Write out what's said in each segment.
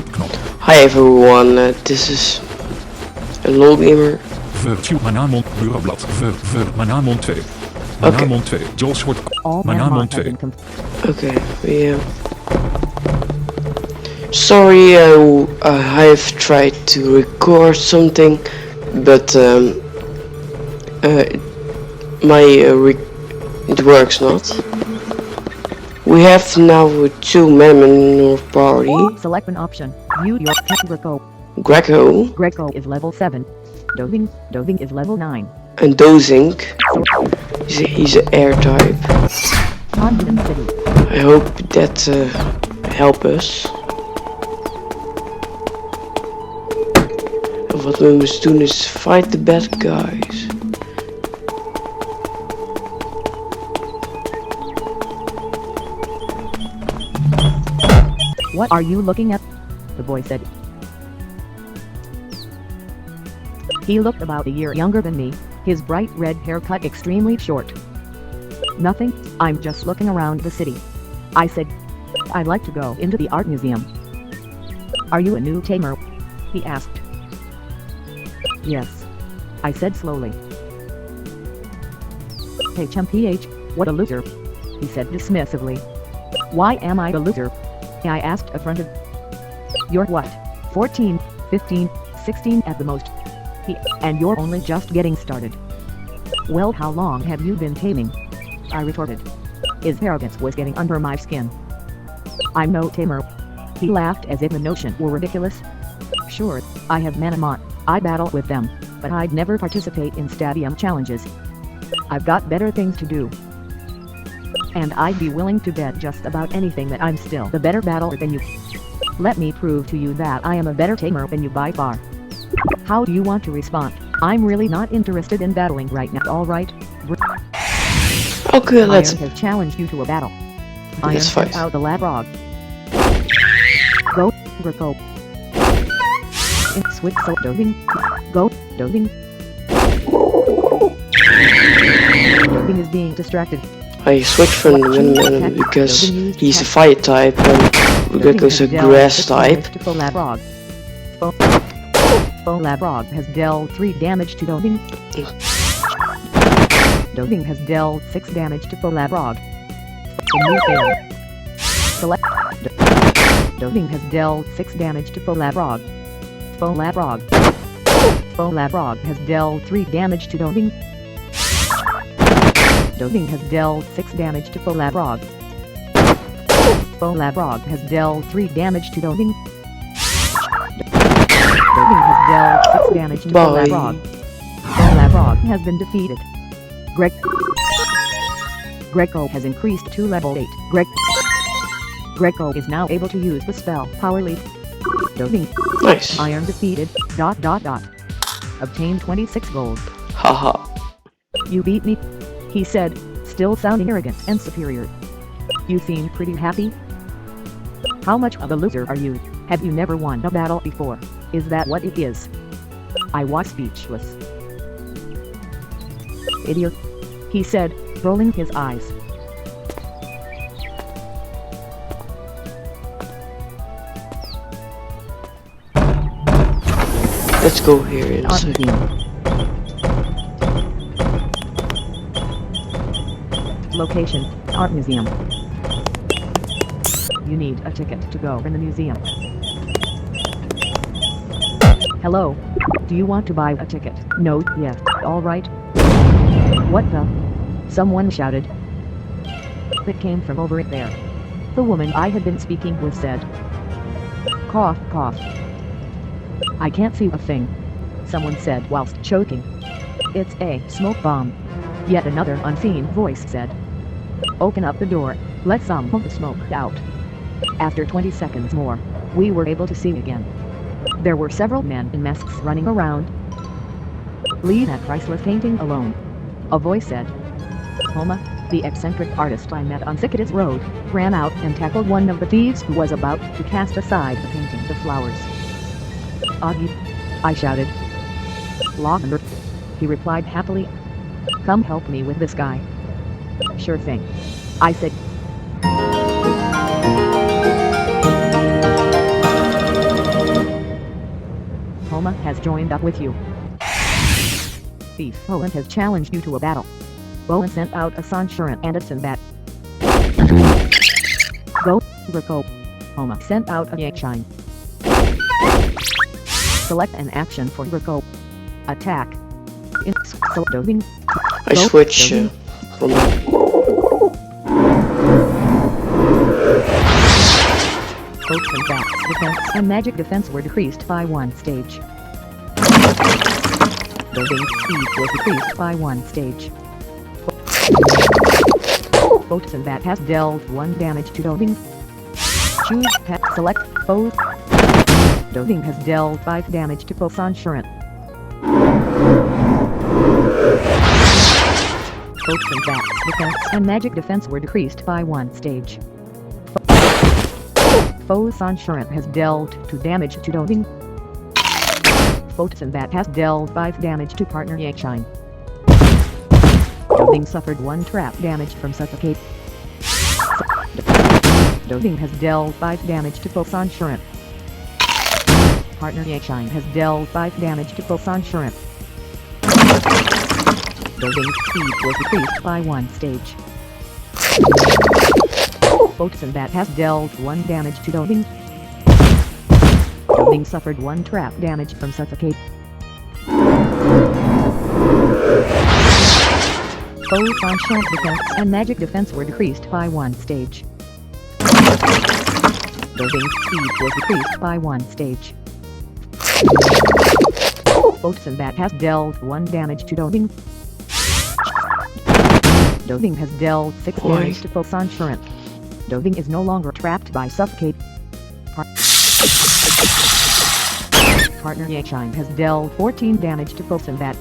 Stopknop. Hi everyone, this is a LOL gamer. Virtue Manamon Bureaublad. Manamon2. Manamon2. Joel Short. Manamon2. Okay, yeah. Sorry, I've tried to record something, but it works not. We have now two Manamon party. Select an option. View your Greco. Greco is level 7. Dozing is level 9. and Dozing. He's an air type. Monument City. I hope that help us. En wat we moeten doen is fight the bad guys. What are you looking at? The boy said. He looked about a year younger than me, his bright red hair cut extremely short. Nothing, I'm just looking around the city. I said. I'd like to go into the art museum. Are you a new tamer? He asked. Yes. I said slowly. PH, what a loser. He said dismissively. Why am I a loser? I asked affronted. You're what, 14, 15, 16 at the most? And you're only just getting started. Well, how long have you been taming? I retorted. His arrogance was getting under my skin. I'm no tamer. He laughed as if the notion were ridiculous. Sure, I have Manamon, I battle with them, but I'd never participate in stadium challenges. I've got better things to do. And I'd be willing to bet just about anything that I'm still the better battler than you. Let me prove to you that I am a better tamer than you by far. How do you want to respond? I'm really not interested in battling right now, alright? Okay, let's... Iron has challenged you to a battle. Let's Iron fight. out the Labrog. Go, Greco. Switch so Dozing. Go, Dozing. Dozing is being distracted. I switched from the Manamon because he's a fire type and Greco's a grass type. Labrog has dealt 3 damage to Dozing. Dozing has dealt 6 damage to Labrog. Select. Dozing has dealt 6 damage to Labrog. Labrog has dealt 3 damage to Dozing. Dozing has dealt 6 damage to Labrog. Labrog has dealt 3 damage to Dozing. Dozing has dealt 6 damage to Labrog. Labrog has been defeated. Greco has increased to level 8. Greco is now able to use the spell Power Leaf. Dozing. Nice. Iron defeated. ... Obtained 26 gold. Haha. You beat me, he said, still sounding arrogant and superior. You seem pretty happy. How much of a loser are you? Have you never won a battle before? Is that what it is? I was speechless. Idiot, he said, rolling his eyes. Let's go here in a second. Location, Art Museum. You need a ticket to go in the museum. Hello? Do you want to buy a ticket? No, yes, alright. What the? Someone shouted. It came from over there. The woman I had been speaking with said. Cough, cough. I can't see a thing. Someone said whilst choking. It's a smoke bomb. Yet another unseen voice said. Open up the door, let some of the smoke out. After 20 seconds more, we were able to see again. There were several men in masks running around. Leave that priceless painting alone. A voice said. Homa, the eccentric artist I met on Cicadas Road, ran out and tackled one of the thieves who was about to cast aside the painting of flowers. Augie, I shouted. Lavender, he replied happily. Come help me with this guy. Sure thing, I said. Homa has joined up with you. Thief Owen has challenged you to a battle. Owen sent out a Sanchuran and a Sinbat. Go, Rico. Homa sent out a Yakshine. Select an action for Rico. Attack. Doving. I switch. Hold on. Both Sinbat defense and magic defense were decreased by 1 stage. Doving speed was decreased by 1 stage. Both Sinbat has dealt 1 damage to Doving. Choose pet select foe. Doving has dealt 5 damage to Sanchuran. Both Sinbat defense and magic defense were decreased by 1 stage. Foe Sanchuran has dealt 2 damage to Doving. Foe Sinbat has dealt 5 damage to partner Yakshine. Doving suffered 1 trap damage from Suffocate. Doving has dealt 5 damage to Sanchuran. Partner Yakshine has dealt 5 damage to Sanchuran. Doving's speed was decreased by 1 stage. Sinbat has dealt 1 damage to Doving. Doving suffered 1 trap damage from Suffocate. Sanchuran defense and magic defense were decreased by 1 stage. Doving's speed was decreased by 1 stage. Sinbat has dealt 1 damage to Doving. Doving has dealt 6 damage to Sanchuran. Doving is no longer trapped by Suffocate. Partner Yakshine has dealt 14 damage to Sinbat.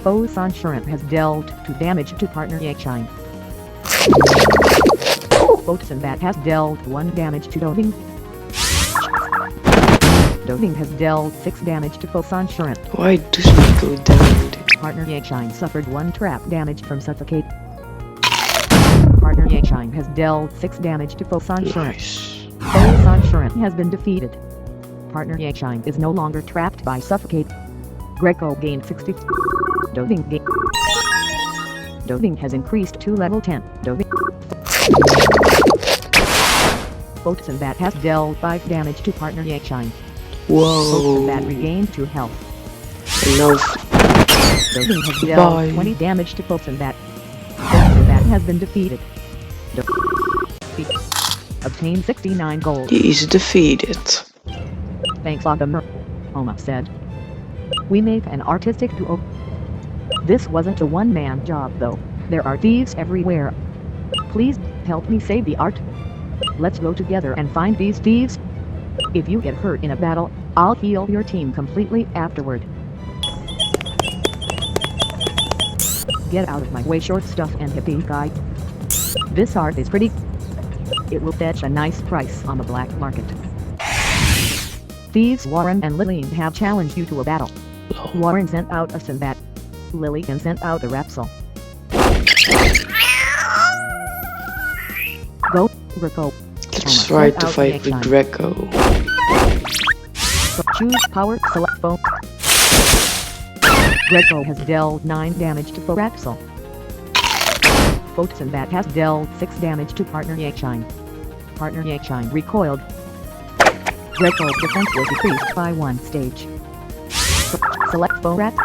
Sanchuran has dealt 2 damage to partner Yakshine. Sinbat has dealt 1 damage to Doving. Doving has dealt 6 damage to Sanchuran. Why doesn't it go down? Partner Yakshine suffered 1 trap damage from Suffocate. Partner Yakshine has dealt 6 damage to Sanchuran. Nice. Sanchuran has been defeated. Partner Yakshine is no longer trapped by Suffocate. Greco gained 60. Doving has increased to level 10. Sinbat has dealt 5 damage to partner Yakshine. Whoa. Sinbat regained 2 health. Enough. Doving has dealt 20 damage to Sinbat. Sinbat has been defeated. Obtain 69 gold. He's defeated. Thanks, Lagamer. Homa said. We made an artistic duo. This wasn't a one-man job though. There are thieves everywhere. Please help me save the art. Let's go together and find these thieves. If you get hurt in a battle, I'll heal your team completely afterward. Get out of my way, short stuff and hippie guy. This art is pretty. It will fetch a nice price on the black market. Thieves Warren and Lillian have challenged you to a battle. Warren sent out a Sinbat. Lillian sent out a Rapsol. Go, Rico. Let's try to fight with Greco. Choose power, select foe. Greco has dealt 9 damage to Rapsol. Sinbat has dealt 6 damage to partner Yakshine. Partner Yakshine recoiled. Greco's defense was decreased by 1 stage. Select foe rat.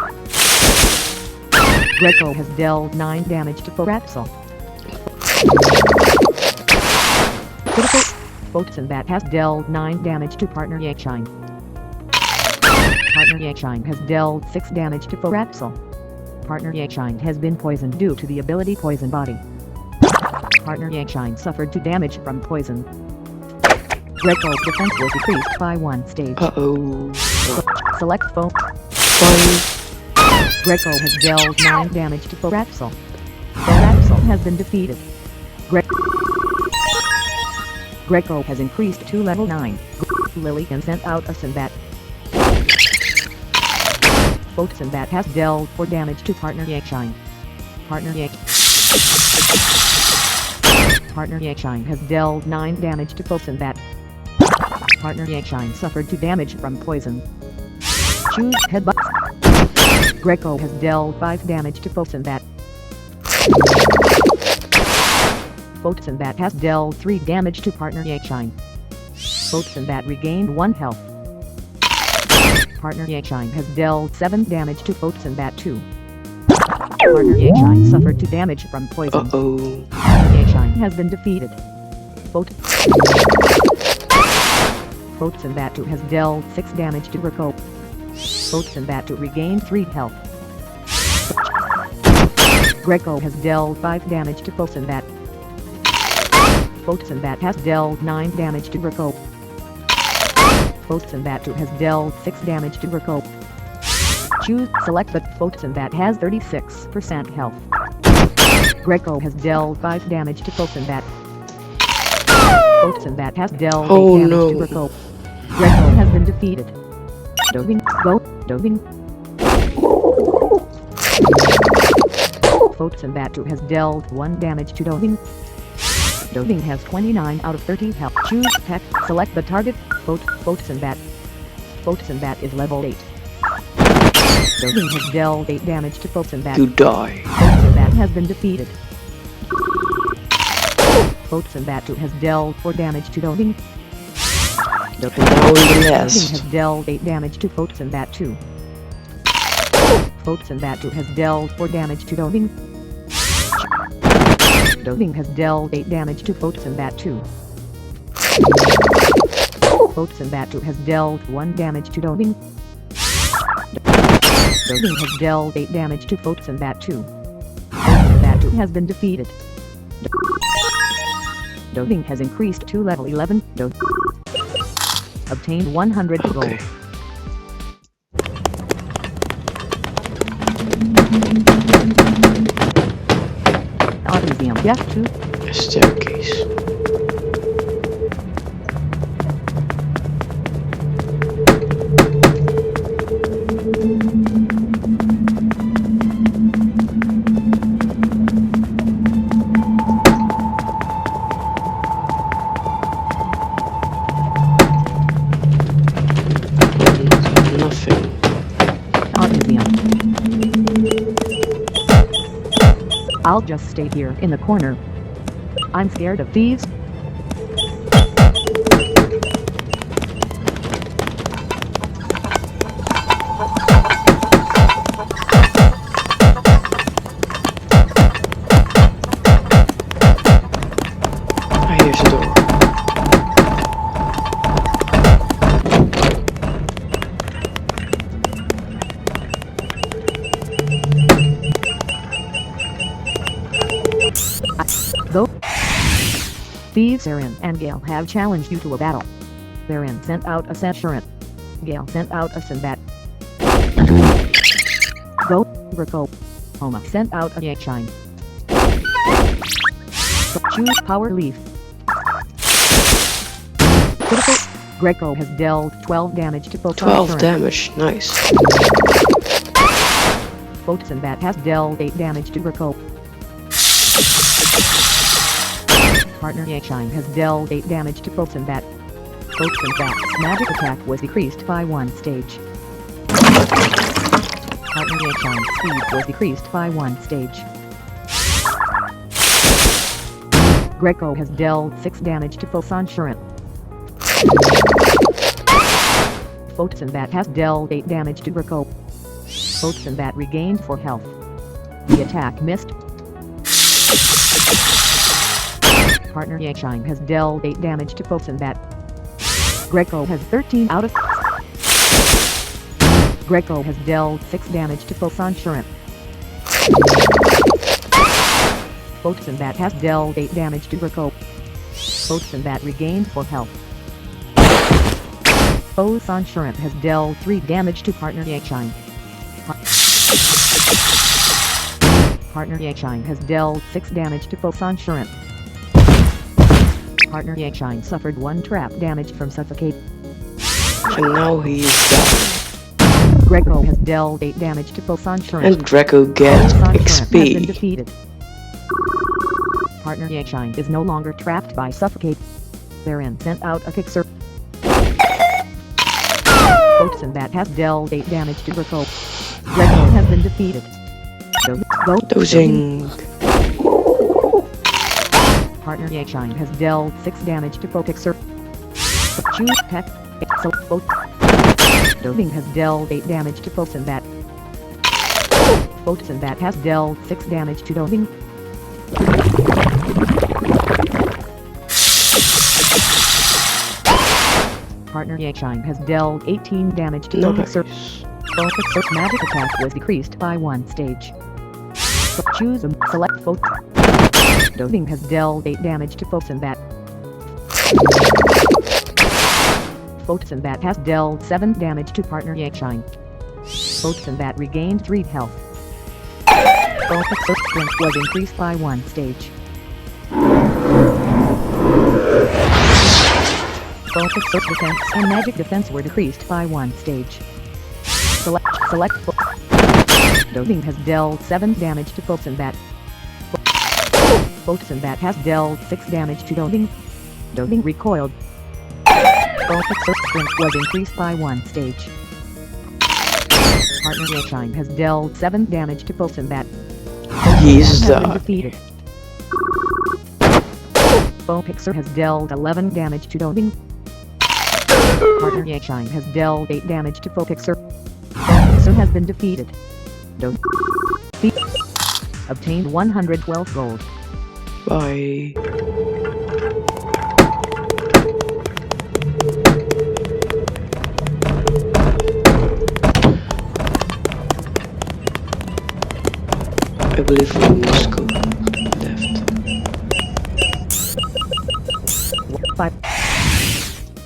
Greco has dealt 9 damage to Rapsol. Critical. Sinbat has dealt 9 damage to partner Yakshine. Partner Yakshine has dealt 6 damage to Rapsol. Partner Yakshine has been poisoned due to the ability Poison Body. Partner Yakshine suffered 2 damage from poison. Greco's defense was decreased by 1 stage. Uh-oh. Select foe. Fine. Greco has dealt 9 damage to Rapsol. Rapsol has been defeated. Greco has increased to level 9. Lillian sent out a Sinbat. Sinbat has dealt 4 damage to partner Yakshine. Partner Yakshine has dealt 9 damage to Sinbat. Partner Yakshine suffered 2 damage from poison. Choose headbutt. Greco has dealt 5 damage to Fosenbat. Fosenbat has dealt 3 damage to Partner Yakshine. Fosenbat regained 1 health. Partner Yakshine has dealt 7 damage to Fosenbat 2. Partner Yakshine suffered 2 damage from poison. Uh-oh. Partner Yakshine has been defeated. Fosenbat 2 has dealt 6 damage to Greco. Fosenbat 2 regained 3 health. Greco has dealt 5 damage to Fosenbat. Fosenbat has dealt 9 damage to Greco. Fosenbat 2 has dealt 6 damage to Greco. Choose select but Fosenbat has 36% health. Greco has dealt 5 damage to Fosenbat. Fosenbat has dealt 8 damage to Greco. Greco has been defeated. Doving, go, Doving. Fosenbat 2 has dealt 1 damage to Doving. Doving has 29 out of 30 health. Choose tech, select the target, Fosenbat. Fosenbat is level 8. Doving has dealt 8 damage to Fosenbat. You die. Fosenbat has been defeated. Fosenbat 2 has dealt 4 damage to Doving. Doving has dealt 8 damage to Fosenbat 2. Fosenbat 2 has dealt 4 damage to Doving. Doving has dealt 8 damage to Fosenbat 2. Fosenbat 2 has dealt 1 damage to Doving. Doving has dealt 8 damage to Fosenbat 2. Fosenbat 2 has been defeated. Doving has increased to level 11. Obtained 100 gold. Art Museum. Yes, to A staircase. Nothing. Art Museum. I'll just stay here in the corner. I'm scared of thieves. Here's the door. Though thieves Aaron and Gale have challenged you to a battle. Aaron sent out a Sashurant. Gale sent out a Sinbat. Go, Greco. Homa sent out a Yakshine. Choose Power Leaf. Critical. Greco has dealt 12 damage to both 12 damage, nice. Fosenbat has dealt 8 damage to Greco. Partner Yakshine has dealt 8 damage to Fosenbat. Fosenbat's magic attack was decreased by 1 stage. Partner Yakshine's speed was decreased by 1 stage. Greco has dealt 6 damage to Fosenbat. Fosenbat has dealt 8 damage to Greco. Fosenbat regained 4 health. The attack missed. Partner Yakshine has dealt 8 damage to Fosenbat. Greco has 13 out of... Greco has dealt 6 damage to Fosenbat. Fosenbat has dealt 8 damage to Greco. Fosenbat regained 4 health. Fosenbat has dealt 3 damage to Partner Yakshine. Partner Yakshine has dealt 6 damage to Fosenbat. Partner Yakshine suffered 1 trap damage from Suffocate. And now he is down. Greco has dealt 8 damage to Fosenbat. And Greco gets Has been XP. defeated. Partner Yakshine is no longer trapped by Suffocate. Therein sent out a Fixer. Votes and that has dealt 8 damage to Greco. Greco has been defeated. Dosing. Partner Yashine has dealt 6 damage to Focixer. Choose Pet. So both. Dosing has dealt 8 damage to Votes and that. Votes and that has dealt 6 damage to Dosing. Partner Yashine has dealt 18 damage to Focixer. Focixer's magic attack was decreased by 1 stage. Choose and select vote. Dosing has dealt 8 damage to Votes and that. Votes and that has dealt 7 damage to Partner Yashine. Votes and that regained 3 health. Focixer's strength was increased by 1 stage. Focixer's defense and magic defense were decreased by 1 stage. Select Dosing has dealt 7 damage to Votes and that. Votes and that has dealt 6 damage to Dosing. Dosing recoiled. Focixer's strength was increased by 1 stage. Partner Yashine has dealt 7 damage to Votes and that. He's Has been defeated. Focixer has dealt 11 damage to Dosing. Partner Yashine has dealt 8 damage to Focixer. Focixer has been defeated. Obtained 112 gold. Bye. I believe we must go left. 5.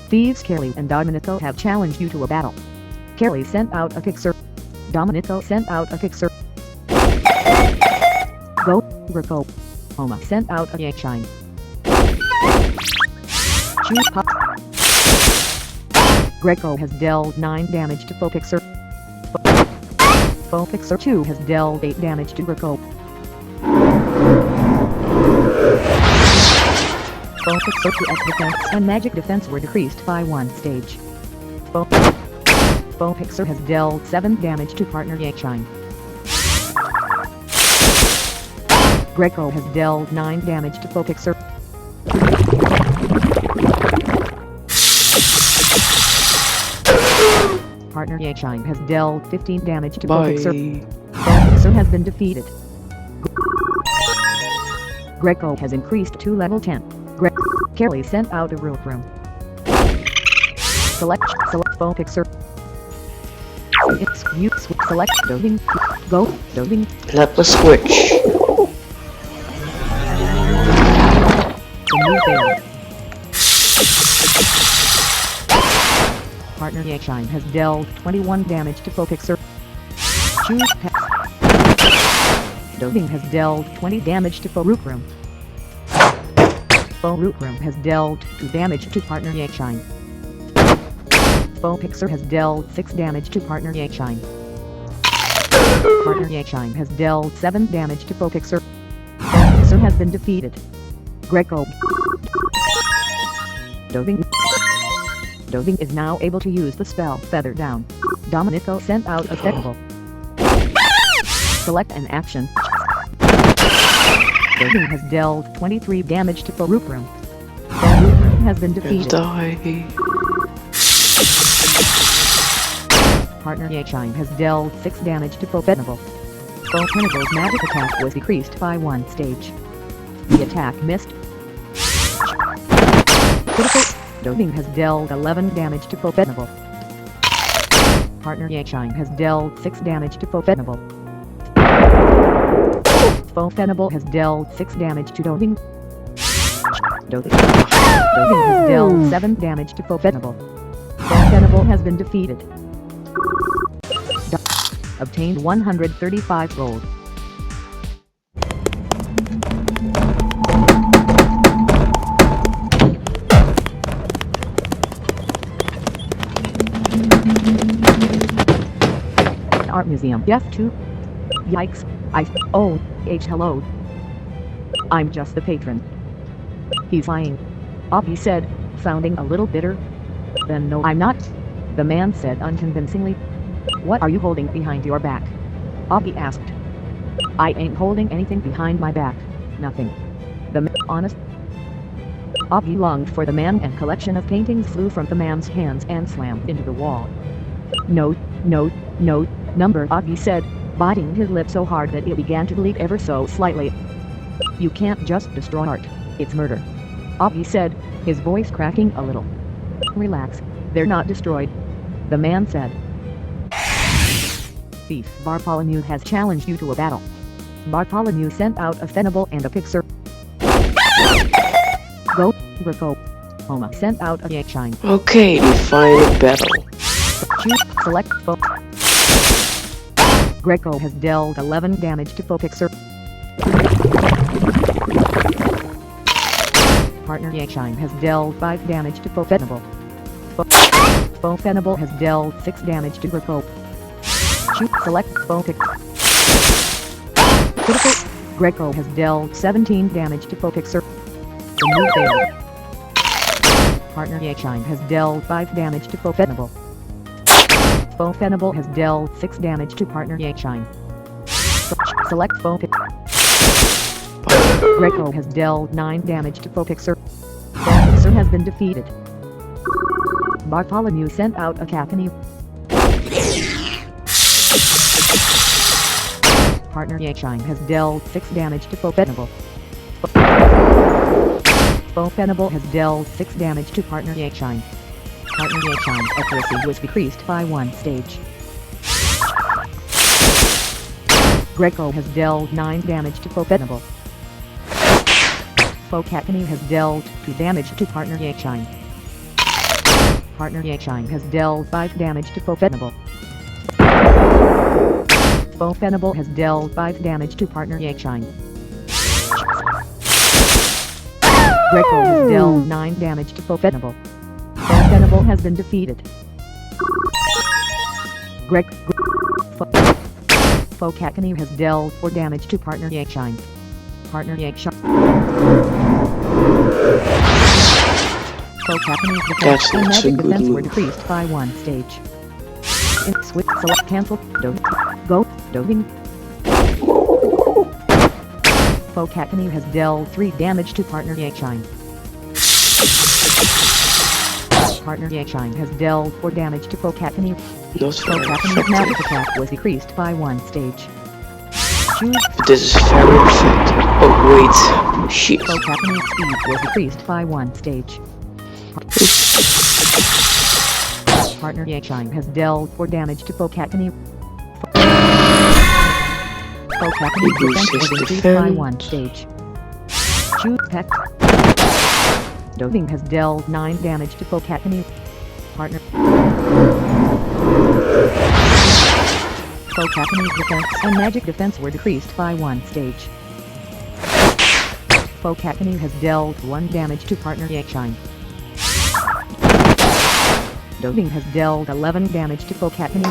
Thieves Kelly and Domenico have challenged you to a battle. Kelly sent out a fixer. Domenico sent out a fixer. Go, Greco. Homa sent out a Yashine. Choose Pop. Greco has dealt 9 damage to Focixer. Focixer 2 has dealt 8 damage to Greco. Focixer 2's defense and magic defense were decreased by 1 stage. Focixer has dealt 7 damage to Partner Yashine. Greco has dealt 9 damage to Focixer. Partner Yashine has dealt 15 damage to Focixer. Focixer has been defeated. Greco has increased to level 10. Kelly sent out a rule room. Select Focixer. Select Dosing. Go, Dosing. Let us switch. The move failed. Partner Yashine has dealt 21 damage to Focixer. Choose Pet. Dosing has dealt 20 damage to Focixer. Focixer has dealt 2 damage to Partner Yashine. Focixer has dealt 6 damage to Partner Yashine. Partner Yashine has dealt 7 damage to Focixer. Focixer has been defeated. Greco. Dosing is now able to use the spell Feather Down. Domenico sent out a festival. Select an action. Dosing has dealt 23 damage to Focixer. Focixer has been defeated. Die. Partner Yashine has dealt 6 damage to Focixer. Focixer's magic attack was decreased by 1 stage. The attack missed. Critical. Dosing has dealt 11 damage to Focixer. Partner Yashine has dealt 6 damage to Focixer. Focixer has dealt 6 damage to Dosing. Dosing has dealt 7 damage to Focixer. Focixer has been defeated. Obtained 135 gold. Art Museum. Yes, 2. Yikes. Hello. I'm just the patron. He's lying. Obby said, sounding a little bitter. Then no, I'm not. The man said unconvincingly. What are you holding behind your back? Augie asked. I ain't holding anything behind my back. Nothing. The man honest. Augie longed for the man, and collection of paintings flew from the man's hands and slammed into the wall. No, no, no, number, Augie said, biting his lip so hard that it began to bleed ever so slightly. You can't just destroy art. It's murder. Augie said, his voice cracking a little. Relax, they're not destroyed. The man said. Thief Bartholomew has challenged you to a battle. Bartholomew sent out a Fenable and a Pixar. Go, Greco. Homa sent out a Yakeshine. Okay, define a battle. Choose, select, foe. Greco has dealt 11 damage to foe Pixar. Partner Yakeshine has dealt 5 damage to foe Fenable. Foe Fenable has dealt 6 damage to Greco. Choose, select, foe Pixar. Critical. Greco has dealt 17 damage to foe Pixar. The move failed. Partner Yakeshine has dealt 5 damage to foe Fenable. Foe Fenable has dealt 6 damage to partner Yakeshine. Select foe Pixar. Greco has dealt 9 damage to foe Pixar. Foe Pixar has been defeated. Bartholomew sent out a Cacophony. Partner Yakeshine has dealt 6 damage to foe Fenable. Foe Fenable has dealt 6 damage to partner Yakeshine. Partner Yakeshine's accuracy was decreased by 1 stage. Greco has dealt 9 damage to foe Fenable. Foe Cacophony has dealt 2 damage to partner Yakeshine. Partner Yakeshine has dealt 5 damage to foe Fenable. Foe Fenable has dealt 5 damage to partner Yakeshine. Greco has dealt 9 damage to foe Fenable. Foe Fenable has been defeated. Foe Cacophony has dealt 4 damage to partner Yakeshine. Partner Yakeshine. Foe Cacophony's defense and magic defense were decreased by 1 stage. In switch, select, cancel, go, doving. Foe Cacophony has dealt 3 damage to partner Yakeshine. Partner Yakeshine has dealt 4 damage to Foe Cacophony. Foe Cacophony's magic attack was decreased by 1 stage. Choose. This is very effective. Oh wait, shit. Foe Cacophony's speed was decreased by 1 stage. Partner Yakeshine has dealt 4 damage to Foe Cacophony. Foe Cacophony's defense was increased by 1 stage. Choose Peck. Doving has dealt 9 damage to Foe Cacophony. Partner. Foe Cacophony's defense and magic defense were decreased by 1 stage. Foe Cacophony has dealt 1 damage to partner Yakeshine. Doving has dealt 11 damage to Foe Cacophony.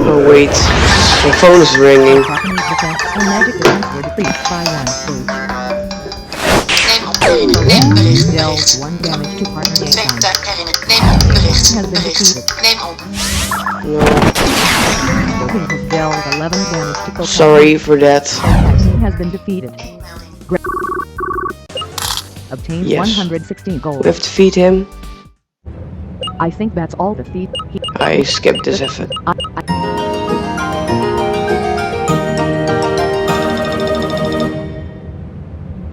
Oh wait, my phone is ringing. Foe Cacophony's defense and magic defense were decreased by 1 stage. Foe Cacophony has dealt 1 damage to partner Yakeshine. Has been defeated. No. Doving has dealt 11 damage to Foe Sorry for that. Foe Cacophony has been defeated. Obtained Yes. 116 gold. We have to feed him. I think that's all the feed. I skipped this effort.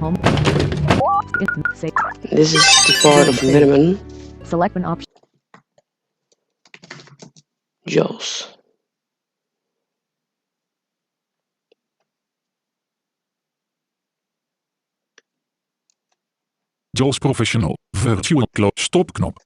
Home. Say, This is the part of Manamon. select an option. Jules. Jules Professional. Virtual stopknop.